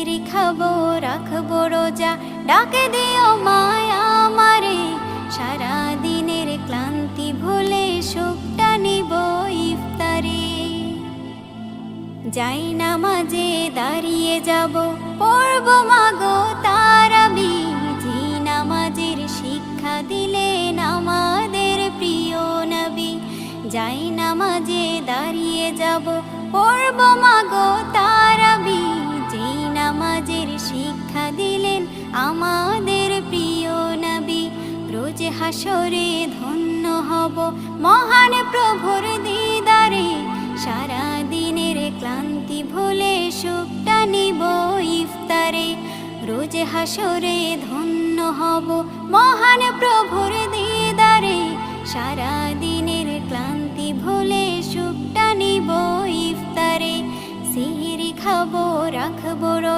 খাবো রাখবো রোজা, ডাকে দিও মায়া আমারে, সারা দিনের ক্লান্তি ভুলে সুখটা নিব ইফতারে। যাই নামাজে দাঁড়িয়ে যাব, পড়ব মাগো তারাবি, যে নামাজের শিক্ষা দিলেন আমাদের প্রিয় নবী। যাই নামাজে দাঁড়িয়ে যাব, পড়ব মাগো তারাবি, যে নামাজের শিক্ষা দিলেন আমাদের প্রিয় নবী। রোজ হাসরে ধন্য হব মহান প্রভুর দিদারে, সারা দিনের ক্লান্তি ভুলে সুখটা নিব ইফতারে। রোজ হাসরে ধন্য হব মহান প্রভুর দিদারে, সারা দিনের ক্লান্তি ভুলে সুখটা নিব ইফতারে। সিহরি খাবো রাখবো রোজা।